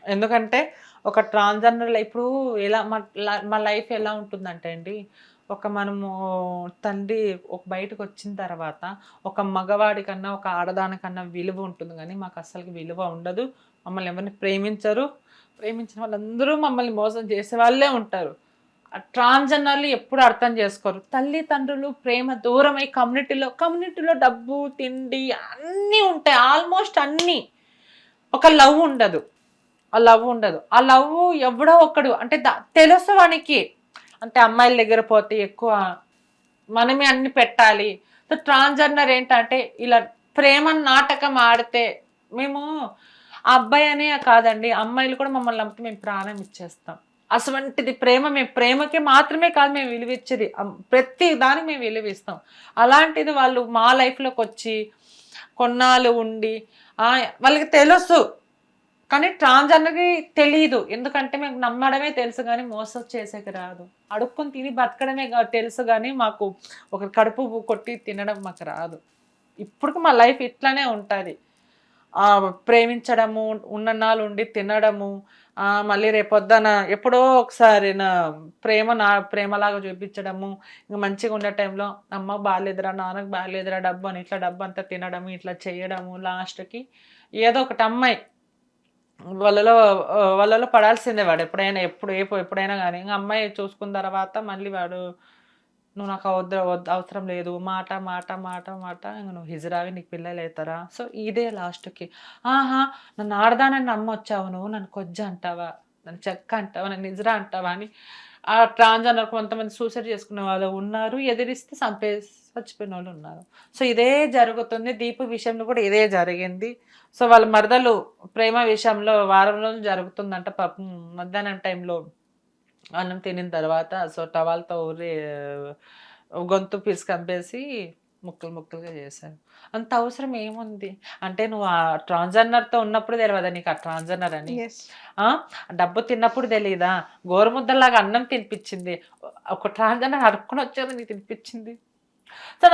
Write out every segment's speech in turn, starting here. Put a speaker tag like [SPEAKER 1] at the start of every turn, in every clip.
[SPEAKER 1] ఎందుకంటే ఒక ట్రాన్స్‌జెండర్ ఇప్పుడు ఎలా మా లైఫ్ ఎలా ఉంటుందంటే అండి, మనము తండ్రి బయటకొచ్చిన తర్వాత ఒక మగవాడి కన్నా, ఒక ఆడదానికన్నా విలువ ఉంటుంది గానీ, మాకస్సలకి విలువ ఉండదు. మమ్మల్ని ఎవరిని ప్రేమించరు. ప్రేమించిన వాళ్ళందరూ మమ్మల్ని మోసం చేసేవాళ్ళే ఉంటారు. ట్రాన్స్‌జెండర్‌లు ఎప్పుడు అర్థం చేసుకోరు. తల్లిదండ్రులు ప్రేమ దూరమై కమ్యూనిటీలో డబ్బు, తిండి అన్నీ ఉంటాయి. ఆల్మోస్ట్ అన్నీ. ఒక లవ్ ఉండదు. ఆ లవ్వు ఎవడో ఒకడు అంటే తెలుసు వానికి. అంటే అమ్మాయిల దగ్గర పోతే ఎక్కువ మనమే అన్ని పెట్టాలి. సో, ట్రాన్స్‌జెండర్ ఏంటంటే ఇలా ప్రేమ నాటకం ఆడితే మేము ఆ అబ్బాయి అనే కాదండి. అమ్మాయిలు కూడా మమ్మల్ని నమ్మితే మేము ప్రాణం ఇచ్చేస్తాం. అసవంటిది ప్రేమ మేము ప్రేమకి మాత్రమే కాదు మేము విలువిచ్చేది. ప్రతి దానికి మేము విలువిస్తాం. అలాంటిది వాళ్ళు మా లైఫ్‌లోకొచ్చి కొన్నాళ్ళు ఉండి వాళ్ళకి తెలుసు. కానీ ట్రాన్స్‌జెండర్‌కి తెలీదు. ఎందుకంటే మేము నమ్మడమే తెలుసు గానీ మోసం చేసేకి రాదు. అడుక్కొని తిని బతకడమే తెలుసు గానీ మాకు ఒకరి కడుపు కొట్టి తినడం మాకు రాదు. ఇప్పటికి మా లైఫ్ ఇట్లనే ఉంటది. ప్రేమించడము, ఉన్నన్నాళ్ళు ఉండి తినడము, మళ్ళీ రేపొద్దున ఎప్పుడో ఒకసారి ప్రేమలాగా చూపించడము, ఇంక మంచిగా ఉండే టైంలో అమ్మకి బాలేదురా, నాన్నకి బాలేదురా డబ్బు అని ఇట్లా డబ్బంతా తినడము, ఇట్లా చేయడము లాస్ట్‌కి ఏదో ఒకటి అమ్మాయి వాళ్ళలో పడాల్సిందే వాడు ఎప్పుడైనా ఎప్పుడైనా గానీ. ఇంక అమ్మాయి చూసుకున్న తర్వాత మళ్ళీ వాడు నువ్వు నాకు అవసరం లేదు. మాట, మాట, మాట, మాట ఇంక నువ్వు హిజరావి నీకు పిల్లలైతారా? సో, ఇదే లాస్ట్‌కి. ఆహా! నన్ను ఆడదానని నమ్మొచ్చావు నువ్వు. నన్ను కొజ్జ అంటావా? నన్ను చెక్క అంటావా? నన్ను హిజ్రా అంటావా? అని ట్రాన్స్‌జెండర్ కొంతమంది సూసైడ్ చేసుకునే వాళ్ళు ఉన్నారు. ఎదిరిస్తే చచ్చిపోయినోళ్ళు ఉన్నారు. సో, ఇదే జరుగుతుంది. దీపు విషయంలో కూడా ఇదే జరిగింది. సో, వాళ్ళ మరదలు ప్రేమ విషయంలో వారం రోజులు జరుగుతుందంట పాపం మధ్యాహ్నం టైంలో అన్నం తినిన తర్వాత సో, టవల్‌తో గొంతు పిసికంపేసి ముక్కలు ముక్కలుగా చేశారు. అంత అవసరం ఏముంది? అంటే నువ్వు ట్రాన్స్‌జెండర్‌తో ఉన్నప్పుడు తెలవదా నీకు ఆ ట్రాన్స్‌జెండర్ అని?
[SPEAKER 2] యెస్.
[SPEAKER 1] ఆ! డబ్బు తిన్నప్పుడు తెలీదా? గోరుముద్దలాగా అన్నం తినిపించింది. ఒక ట్రాన్స్‌జెండర్ అడుక్కొని వచ్చేది నీకు తినిపించింది. సో,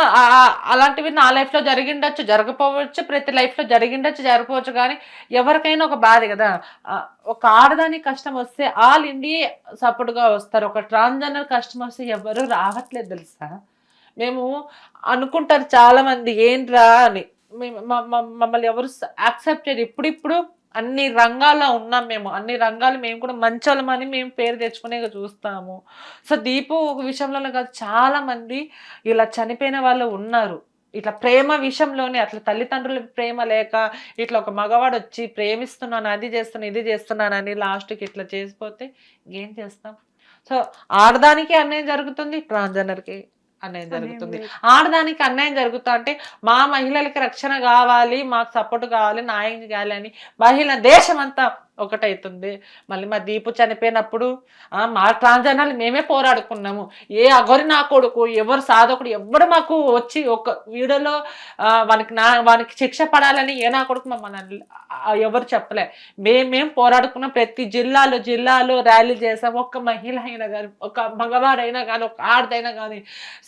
[SPEAKER 1] అలాంటివి నా లైఫ్‌లో జరిగిండొచ్చు, జరగకపోవచ్చు. ప్రతి లైఫ్‌లో జరిగిండొచ్చు, జరగకపోవచ్చు గానీ, ఎవరికైనా ఒక బాధే గదా! ఒక ఆడదానికి కష్టమొస్తే ఆల్ ఇండియా సపోర్ట్‌గా వస్తారు. ఒక ట్రాన్స్‌జెండర్ కష్టమొస్తే ఎవ్వరు రావట్లేదు తెలుసా? మేము అనుకుంటారు చాలామంది ఏంట్రా అని. మేము మమ్మల్ని ఎవరు యాక్సెప్ట్ చేయరు. ఇప్పుడిప్పుడు అన్ని రంగాల్లో ఉన్నాం మేము. అన్ని రంగాలు మేము కూడా మంచోళ్ళమని మేము పేరు తెచ్చుకునేగా చూస్తాము. సో, దీపు ఒక విషయంలోనే కాదు చాలామంది ఇలా చనిపోయిన వాళ్ళు ఉన్నారు. ఇట్లా ప్రేమ విషయంలోనే అట్లా తల్లిదండ్రుల ప్రేమ లేక ఇట్లా ఒక మగవాడొచ్చి ప్రేమిస్తున్నాను, అది చేస్తున్నాను, ఇది చేస్తున్నానని లాస్ట్‌కి ఇట్లా చేసిపోతే ఏం చేస్తాం? సో, ఆడదానికి అన్యాయం జరుగుతుంది. ట్రాన్స్‌జెండర్‌కి అన్యాయం
[SPEAKER 2] అనేం
[SPEAKER 1] జరుగుతుంది.
[SPEAKER 2] లేదు.
[SPEAKER 1] ఆడదానికి అన్యాయం జరుగుతా అంటే మా మహిళలకి రక్షణ గావాలి, మాకు సపోర్ట్ గావాలి, న్యాయం చేయాలి అని దేశమంతా ఒకటైతుంది. మళ్ళీ మా దీపు చనిపోయినప్పుడు మా ట్రాన్స్‌జెండర్‌లు మేమే పోరాడుకున్నాము. ఏ అఘోరి నా కొడుకు, ఎవరు సాధకుడు ఎవ్వడు మాకు వచ్చి ఒక వీడియోలో వానికి శిక్ష పడాలని ఏ నా కొడుకు మమ్మల్ని ఎవరు చెప్పలే. మేము పోరాడుకున్న ప్రతి జిల్లాలో ర్యాలీ చేసాం. ఒక్క మహిళ అయినా గాని, ఒక మగవాడైనా గాని, ఒక ఆడదైనా గాని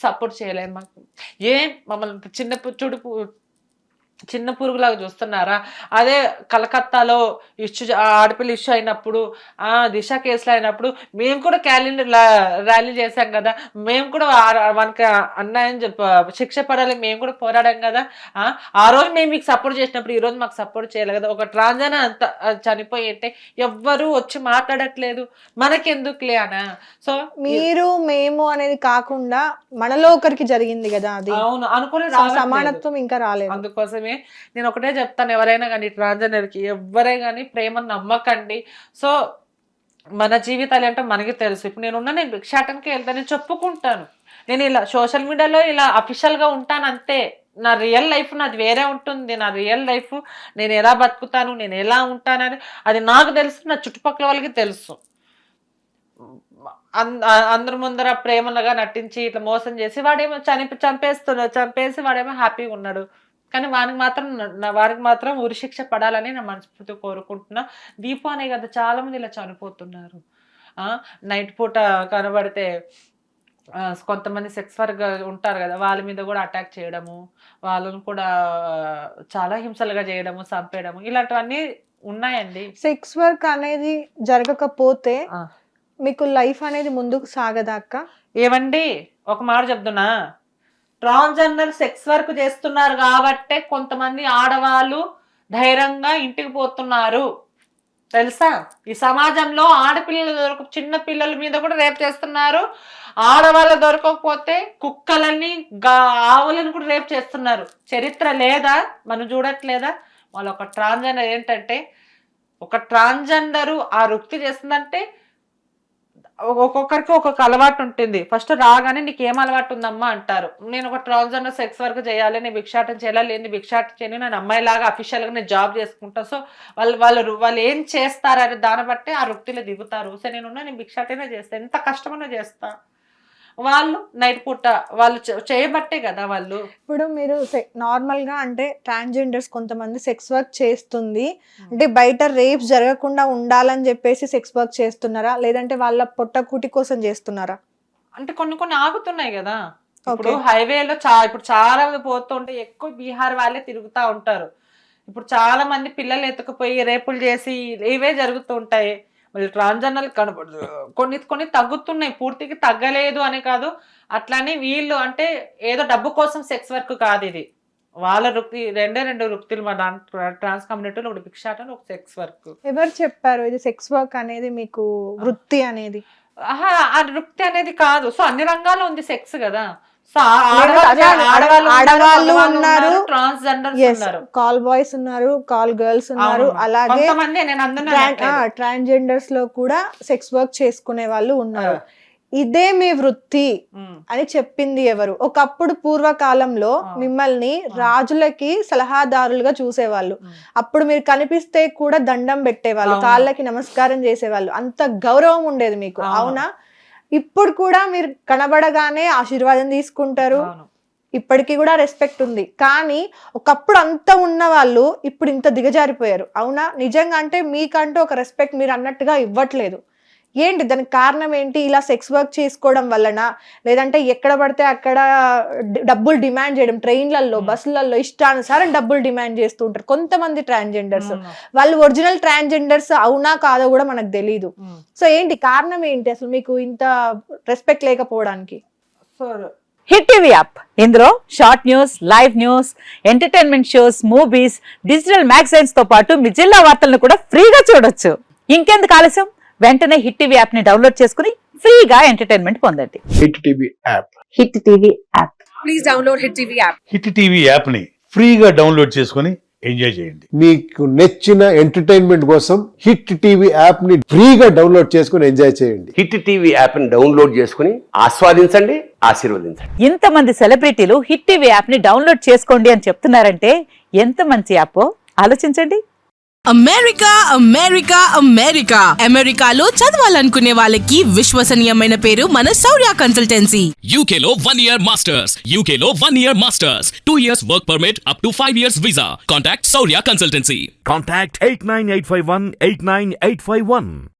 [SPEAKER 1] సపోర్ట్ చేయలేదు మాకు. మమ్మల్ని చిన్న పురుగులాగా చూస్తున్నారా? అదే కలకత్తాలో ఆడపిల్ల ఇష్యూ అయినప్పుడు, దిశ కేసులు అయినప్పుడు మేము కూడా ర్యాలీ చేశాం కదా! మేము కూడా మనకి అన్యాయం శిక్ష పడాలి మేము కూడా పోరాడాం కదా! ఆ రోజు మేము మీకు సపోర్ట్ చేసినప్పుడు ఈరోజు మాకు సపోర్ట్ చేయాలి కదా! ఒక ట్రాన్స్‌జెండర్ అంత చనిపోయి అంటే ఎవ్వరు వచ్చి మాట్లాడట్లేదు. మనకెందుకులే అనా? సో,
[SPEAKER 2] మీరు, మేము అనేది కాకుండా మనలో ఒకరికి జరిగింది గదా! అది.
[SPEAKER 1] అవును. అనుకుని
[SPEAKER 2] సో, ఆ
[SPEAKER 1] రావట్లేదు.
[SPEAKER 2] సమానత్వం ఇంకా రాలేదు.
[SPEAKER 1] అందుకోసమే నేను ఒకటే చెప్తాను ఎవరైనా గానీ ట్రాన్స్‌జెండర్‌కి ఎవ్వరే గానీ ప్రేమను నమ్మకండి. సో, మన జీవితాలేంటో మనకి తెలుసు. ఇప్పుడు నేను భిక్షాటనకే ఎళ్తా. నేను చెప్పుకుంటాను. నేను ఇలా సోషల్ మీడియాలో ఇలా అఫీషియల్‌గా ఉంటానంతే. నా రియల్ లైఫ్ నాది వేరే ఉంటుంది. నా రియల్ లైఫ్ నేను ఎలా బతుకుతాను, నేను ఎలా ఉంటానని అది నాకు తెలుసు. నా చుట్టుపక్కల వాళ్ళకి తెలుసు. అందరి ముందర ప్రేమలుగా నటించి ఇట్లా మోసం చేసి వాడేమో చంపేసి వాడేమో హ్యాపీగా ఉన్నాడు. కానీ వానికి మాత్రం ఉరిశిక్ష పడాలని నా మనస్ఫూర్తిగా కోరుకుంటున్నా. దీపు అనే కదా చాలా మంది ఇలా చనిపోతున్నారు. నైట్ పూట కనబడితే కొంతమంది సెక్స్ వర్క్‌గా ఉంటారు గదా! వాళ్ళ మీద గూడా అటాక్ చేయడము, వాళ్ళని కూడా చాలా హింసలుగా చేయడము, చంపేయడము ఇలాంటివన్నీ ఉన్నాయండి.
[SPEAKER 2] సెక్స్ వర్క్ అనేది జరగకపోతే మీకు లైఫ్ అనేది ముందుకు సాగదాక?
[SPEAKER 1] ఏమండి ఒక మాట చెప్తున్నా, ట్రాన్స్జెండర్ సెక్స్ వర్క్ చేస్తున్నారు కాబట్టే కొంతమంది ఆడవాళ్ళు ధైర్యంగా ఇంటికి పోతున్నారు తెలుసా. ఈ సమాజంలో ఆడపిల్లలు చిన్న పిల్లల మీద కూడా రేప్ చేస్తున్నారు. ఆడవాళ్ళు దొరకకపోతే కుక్కలని ఆవులను కూడా రేప్ చేస్తున్నారు. చరిత్ర లేదా? మనం చూడట్లేదా? వాళ్ళు ఒక ట్రాన్స్జెండర్ ఏంటంటే, ఒక ట్రాన్స్జెండరు ఆ వృత్తి చేస్తుందంటే ఒక్కొక్కరికి ఒక్కొక్క అలవాటు ఉంటుంది. ఫస్ట్ రాగానే నీకు ఏం అలవాటు ఉందమ్మా అంటారు. నేను ఒక ట్రాన్స్జెండర్ సెక్స్ వర్క్ చేయాలి, నేను భిక్షాటం చేయాలి, లేని భిక్షాటం చేయని నేను అమ్మాయిలాగా అఫీషియల్గా నేను జాబ్ చేసుకుంటా. సో వాళ్ళు ఏం చేస్తారని దాన్ని బట్టి ఆ వృత్తిలో దిగుతారు. సో నేను భిక్షాటనే చేస్తాను, ఎంత కష్టమైనా చేస్తా. వాళ్ళు నైట్ పూట వాళ్ళు చేయబట్టే కదా వాళ్ళు.
[SPEAKER 2] ఇప్పుడు మీరు నార్మల్ గా అంటే ట్రాన్స్జెండర్స్ కొంతమంది సెక్స్ వర్క్ చేస్తుంది అంటే బయట రేప్స్ జరగకుండా ఉండాలని చెప్పేసి సెక్స్ వర్క్ చేస్తున్నారా, లేదంటే వాళ్ళ పొట్టకూటి కోసం చేస్తున్నారా?
[SPEAKER 1] అంటే కొన్ని ఆగుతున్నాయి కదా. ఇప్పుడు హైవేలో ఇప్పుడు చాలా మంది పోతుంటే ఎక్కువ బీహార్ వాళ్ళే తిరుగుతూ ఉంటారు. ఇప్పుడు చాలా మంది పిల్లలు ఎత్తుకుపోయి రేపులు చేసి ఇవే జరుగుతూ ఉంటాయి. మళ్ళీ ట్రాన్స్జెండర్ కనపడదు, కొన్ని తగ్గుతున్నాయి, పూర్తిగా తగ్గలేదు అని కాదు. అట్లానే వీళ్ళు అంటే ఏదో డబ్బు కోసం సెక్స్ వర్క్ కాదు ఇది. వాళ్ళ వృత్తి రెండు వృత్తులు మా ట్రాన్స్ కమ్యూనిటీలో, ఒకటి భిక్షాటం, ఒక సెక్స్ వర్క్.
[SPEAKER 2] ఎవరు చెప్పారు ఇది సెక్స్ వర్క్ అనేది మీకు వృత్తి అనేది?
[SPEAKER 1] ఆ వృత్తి అనేది కాదు. సో అన్ని రంగాల్లో ఉంది సెక్స్ కదా. సో
[SPEAKER 2] ఆడవాళ్ళు ఉన్నారు,
[SPEAKER 1] ట్రాన్స్జెండర్
[SPEAKER 2] కాల్ బాయ్స్ ఉన్నారు, కాల్ గర్ల్స్ ఉన్నారు, అలాగే ట్రాన్స్జెండర్స్ లో కూడా సెక్స్ వర్క్ చేసుకునే వాళ్ళు ఉన్నారు. ఇదే మీ వృత్తి అని చెప్పింది ఎవరు? ఒకప్పుడు పూర్వకాలంలో మిమ్మల్ని రాజులకి సలహాదారులుగా చూసేవాళ్ళు. అప్పుడు మీరు కనిపిస్తే కూడా దండం పెట్టేవాళ్ళు, కాళ్ళకి నమస్కారం చేసేవాళ్ళు, అంత గౌరవం ఉండేది మీకు, అవునా? ఇప్పుడు కూడా మీరు కనబడగానే ఆశీర్వాదం తీసుకుంటారు, ఇప్పటికీ కూడా రెస్పెక్ట్ ఉంది. కానీ ఒకప్పుడు అంత ఉన్న వాళ్ళు ఇప్పుడు ఇంత దిగజారిపోయారు, అవునా? నిజంగా అంటే మీకంటూ ఒక రెస్పెక్ట్ మీరు అన్నట్టుగా ఇవ్వట్లేదు. ఏంటి దానికి కారణం ఏంటి? ఇలా సెక్స్ వర్క్ చేసుకోవడం వలన, లేదంటే ఎక్కడ పడితే అక్కడ డబ్బులు డిమాండ్ చేయడం, ట్రైన్లలో బస్సులలో ఇష్టానుసారం డబ్బులు డిమాండ్ చేస్తూ ఉంటారు కొంతమంది ట్రాన్స్జెండర్స్. వాళ్ళు ఒరిజినల్ ట్రాన్స్జెండర్స్ అవునా కాదో కూడా మనకు తెలియదు. సో ఏంటి కారణం ఏంటి అసలు మీకు ఇంత రెస్పెక్ట్ లేకపోవడానికి?
[SPEAKER 3] హిట్ టీవీ యాప్, ఇందులో short news, live news, entertainment shows, movies, digital magazines తో పాటు మీ జిల్లా వార్తలను కూడా ఫ్రీగా చూడొచ్చు. ఇంకెందుకు ఆలస్యం, వెంటనే హిట్ టీవీ యాప్ ని డౌన్లోడ్ చేసుకుని ఫ్రీగా ఎంటర్టైన్మెంట్ పొందండి.
[SPEAKER 4] Hit TV app,
[SPEAKER 3] hit TV app,
[SPEAKER 5] please download hit TV app.
[SPEAKER 4] Hit TV app ని ఫ్రీగా డౌన్లోడ్ చేసుకుని ఎంజాయ్ చేయండి.
[SPEAKER 6] మీకు నచ్చిన ఎంటర్టైన్మెంట్ కోసం హిట్ టీవీ యాప్ ని ఫ్రీగా డౌన్లోడ్ చేసుకుని ఎంజాయ్ చేయండి.
[SPEAKER 7] హిట్ టీవీ యాప్ ని డౌన్లోడ్ చేసుకుని ఆస్వాదించండి, ఆశీర్వదించండి.
[SPEAKER 3] ఇంతమంది సెలబ్రిటీలు హిట్ టీవీ యాప్ ని డౌన్లోడ్ చేసుకోండి అని చెప్తున్నారంటే ఎంత మంచి యాప్ ఆలోచించండి.
[SPEAKER 5] అమెరికా అమెరికా అమెరికా అమెరికాలో చదవాలనుకునే వాళ్ళకి విశ్వసనీయమైన పేరు మన శౌర్య కన్సల్టెన్సీ.
[SPEAKER 8] UK లో 1 year masters, UK లో 1 year masters, 2 years work permit up to 5 years visa. Contact Saurya Consultancy.
[SPEAKER 9] Contact 89851 89851.